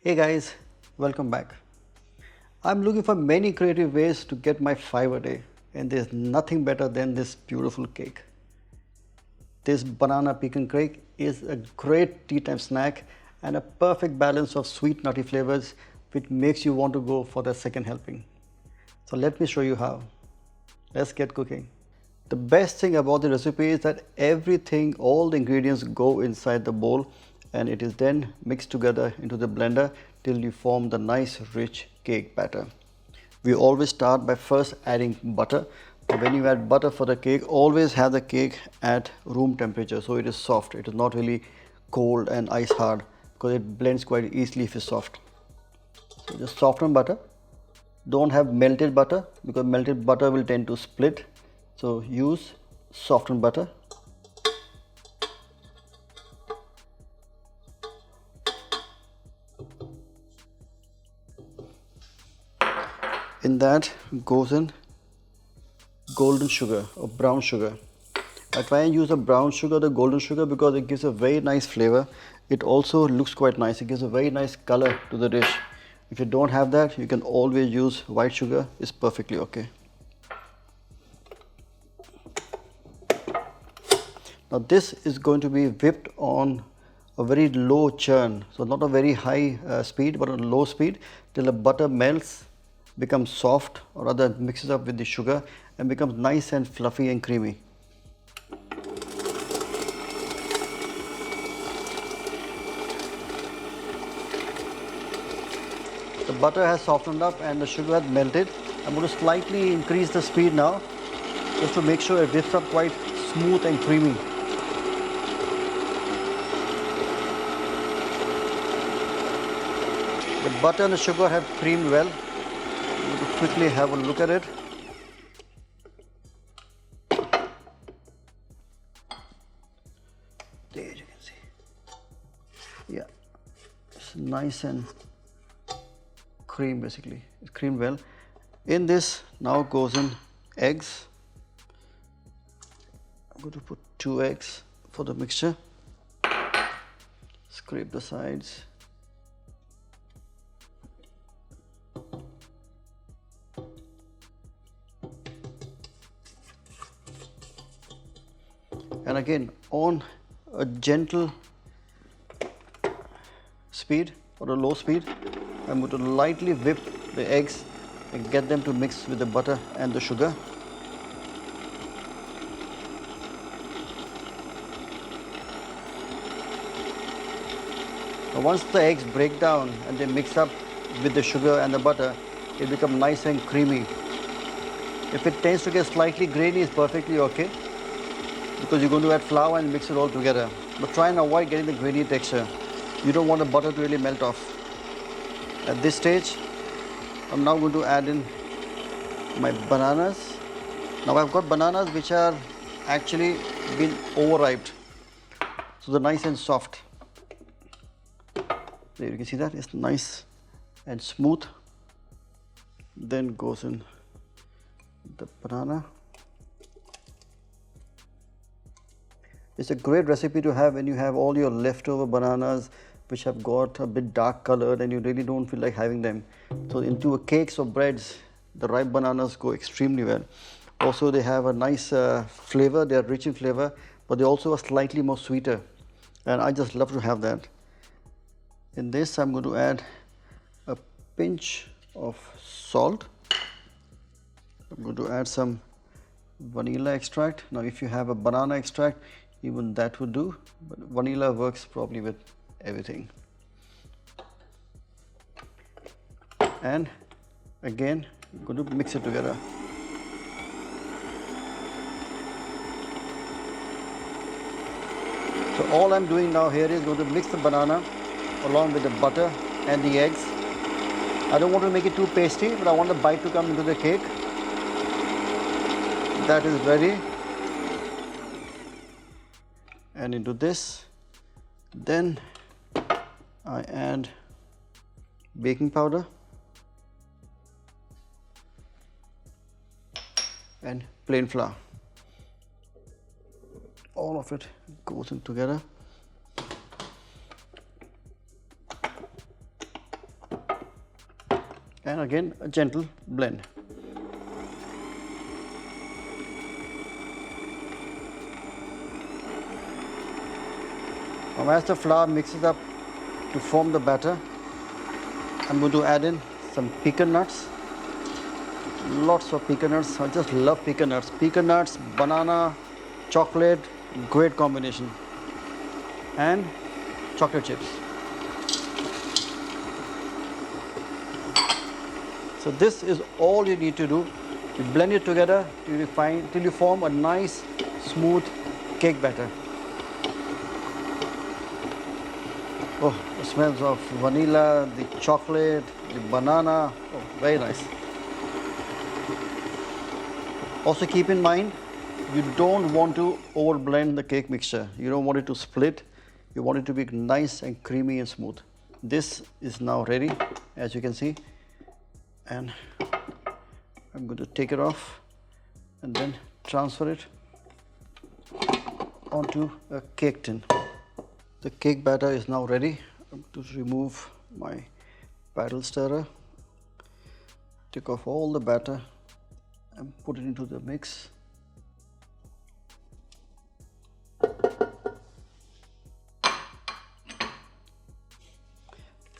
Hey guys, welcome back. I'm looking for many creative ways to get my 5 a day, and there's nothing better than this beautiful cake. This banana pecan cake is a great tea time snack and a perfect balance of sweet nutty flavors which makes you want to go for the second helping. So let me show you how. Let's get cooking. The best thing about the recipe is that everything, all the ingredients go inside the bowl and it is then mixed together into the blender till you form the nice rich cake batter. We always start by first adding butter. When you add butter for the cake, always have the cake at room temperature so it is soft. It is not really cold and ice hard because it blends quite easily if it's soft. So just soften butter. Don't have melted butter because melted butter will tend to split. So use softened butter. In that goes in golden sugar or brown sugar. I try and use the brown sugar, the golden sugar, because it gives a very nice flavor. It also looks quite nice. It gives a very nice color to the dish. If you don't have that, you can always use white sugar. It's perfectly okay. Now this is going to be whipped on a very low churn. So not a very high speed, but a low speed till the butter melts, becomes soft, or rather mixes up with the sugar and becomes nice and fluffy and creamy. The butter has softened up and the sugar has melted. I'm going to slightly increase the speed now just to make sure it whips up quite smooth and creamy. The butter and the sugar have creamed well. I'm going to quickly have a look at it. There you can see. Yeah, it's nice and cream basically. It's creamed well. In this now goes in eggs. I'm going to put 2 eggs for the mixture. Scrape the sides. And again on a gentle speed or a low speed, I'm going to lightly whip the eggs and get them to mix with the butter and the sugar. Now once the eggs break down and they mix up with the sugar and the butter, it becomes nice and creamy. If it tends to get slightly grainy, it's perfectly okay, because you're going to add flour and mix it all together. But try and avoid getting the grainy texture. You don't want the butter to really melt off. At this stage, I'm now going to add in my bananas. Now I've got bananas which are actually been overripe, so they're nice and soft. There you can see that it's nice and smooth. Then goes in the banana. It's a great recipe to have when you have all your leftover bananas which have got a bit dark colored and you really don't feel like having them. So into a cakes or breads, the ripe bananas go extremely well. Also they have a nice flavor, they are rich in flavor, but they also are slightly more sweeter. And I just love to have that. In this I'm going to add a pinch of salt. I'm going to add some vanilla extract. Now if you have a banana extract, even that would do, but vanilla works probably with everything. And again, I'm going to mix it together. So all I'm doing now here is going to mix the banana along with the butter and the eggs. I don't want to make it too pasty, but I want the bite to come into the cake. That is ready. And into this, then I add baking powder and plain flour. All of it goes in together. and again a gentle blend. Now as the flour mixes up to form the batter, I'm going to add in some pecan nuts. Lots of pecan nuts. I just love pecan nuts. Pecan nuts, banana, chocolate, great combination. And chocolate chips. So this is all you need to do. You blend it together till you form a nice, smooth cake batter. Oh, the smells of vanilla, the chocolate, the banana. Oh, very nice. Also keep in mind, you don't want to over blend the cake mixture. You don't want it to split. You want it to be nice and creamy and smooth. This is now ready, as you can see. And I'm going to take it off and then transfer it onto a cake tin. The cake batter is now ready. I'm going to remove my paddle stirrer, take off all the batter and put it into the mix.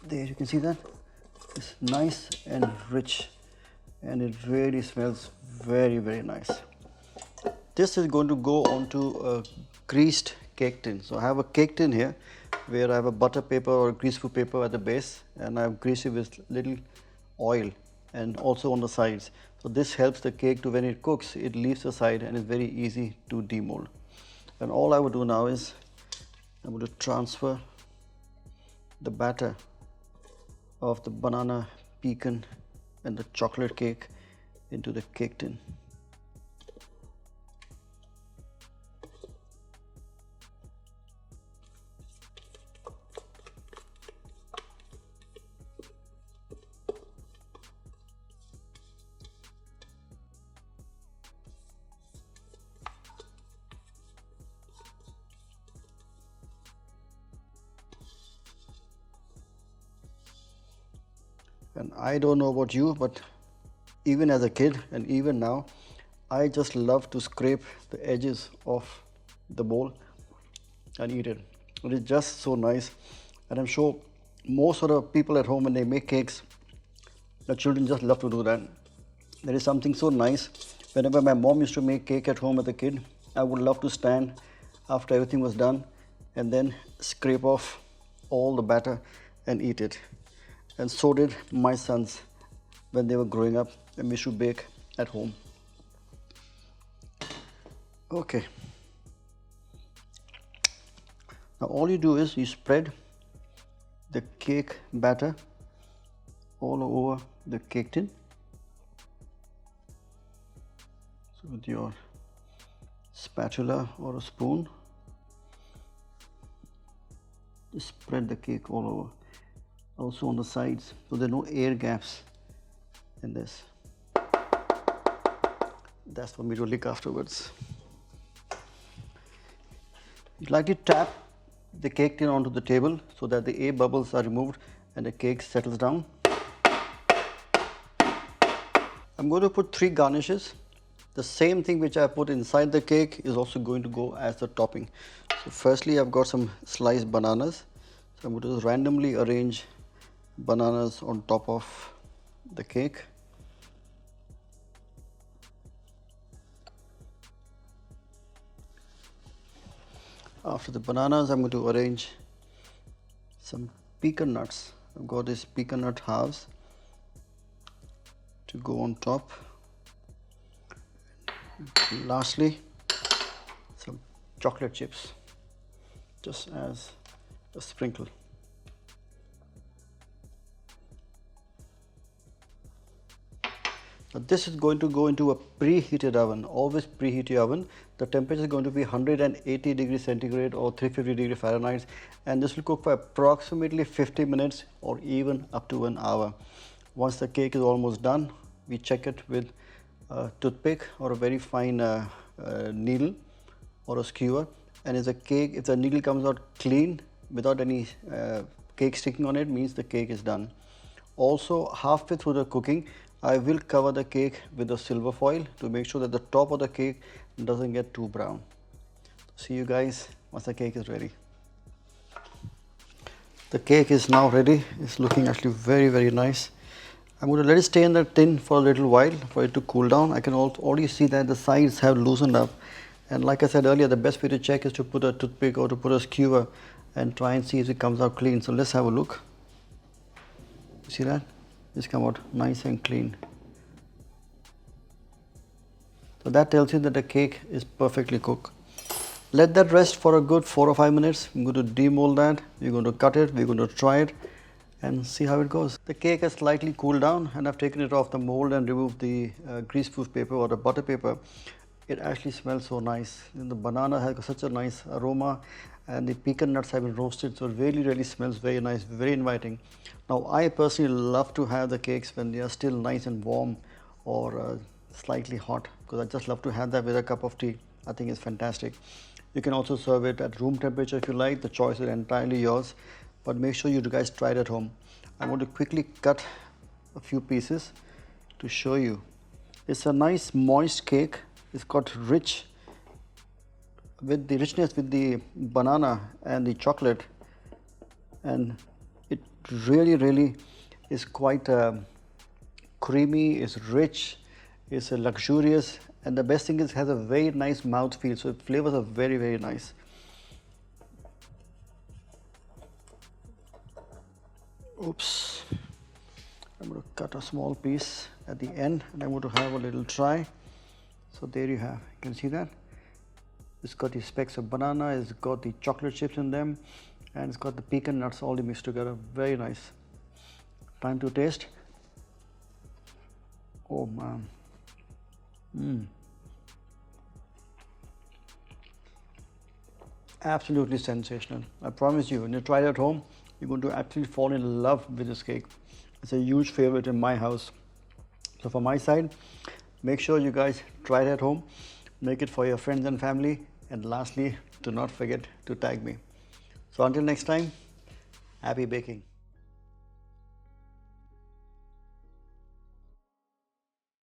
There you can see that it's nice and rich, and it really smells very, very nice. This is going to go onto a greased cake tin. So I have a cake tin here where I have a butter paper or greaseproof paper at the base, and I've greased it with little oil and also on the sides. So this helps the cake to, when it cooks, it leaves the side and is very easy to demold. And all I would do now is I'm going to transfer the batter of the banana, pecan and the chocolate cake into the cake tin. And I don't know about you, but even as a kid and even now, I just love to scrape the edges of the bowl and eat it. It is just so nice. And I'm sure most of the people at home, when they make cakes, the children just love to do that. There is something so nice. Whenever my mom used to make cake at home as a kid, I would love to stand after everything was done and then scrape off all the batter and eat it. And so did my sons when they were growing up and we used to bake at home. Okay. Now all you do is you spread the cake batter all over the cake tin. So with your spatula or a spoon, just spread the cake all over. Also on the sides, so there are no air gaps in this. That's for me to lick afterwards. You lightly tap the cake tin onto the table so that the air bubbles are removed and the cake settles down. I'm going to put 3 garnishes. The same thing which I put inside the cake is also going to go as the topping. So firstly, I've got some sliced bananas. So I'm going to randomly arrange bananas on top of the cake. After the bananas, I'm going to arrange some pecan nuts. I've got these pecan nut halves to go on top. Lastly, some chocolate chips, just as a sprinkle. Now this is going to go into a preheated oven. Always preheat your oven. The temperature is going to be 180 degrees centigrade or 350 degrees Fahrenheit, and this will cook for approximately 50 minutes or even up to an hour. Once the cake is almost done, we check it with a toothpick or a very fine needle or a skewer, and if the needle comes out clean without any cake sticking on it, means the cake is done. Also, halfway through the cooking, I will cover the cake with the silver foil to make sure that the top of the cake doesn't get too brown. See you guys once the cake is ready. The cake is now ready. It's looking actually very nice. I'm going to let it stay in the tin for a little while for it to cool down. I can already see that the sides have loosened up. And like I said earlier, the best way to check is to put a toothpick or to put a skewer and try and see if it comes out clean. So let's have a look. See that? It's come out nice and clean. So that tells you that the cake is perfectly cooked. Let that rest for a good 4 or 5 minutes. I'm going to demold that. We're going to cut it. We're going to try it and see how it goes. The cake has slightly cooled down and I've taken it off the mold and removed the greaseproof paper or the butter paper. It actually smells so nice. And the banana has such a nice aroma and the pecan nuts have been roasted, so it really smells very nice, very inviting. Now I personally love to have the cakes when they are still nice and warm or slightly hot, because I just love to have that with a cup of tea. I think it's fantastic. You can also serve it at room temperature if you like. The choice is entirely yours, but make sure you guys try it at home. I'm going to quickly cut a few pieces to show you. It's a nice moist cake. It's got richness with the banana and the chocolate, and it really is quite creamy, it's rich, it's luxurious, and the best thing is it has a very nice mouth feel, so the flavors are very nice. Oops, I'm going to cut a small piece at the end and I'm going to have a little try. So there you have, you can see that. It's got the specks of banana, it's got the chocolate chips in them, and it's got the pecan nuts all mixed together. Very nice. Time to taste. Oh man. Absolutely sensational. I promise you, when you try it at home, you're going to absolutely fall in love with this cake. It's a huge favorite in my house. So from my side, make sure you guys try it at home, make it for your friends and family, and lastly, do not forget to tag me. So until next time, happy baking.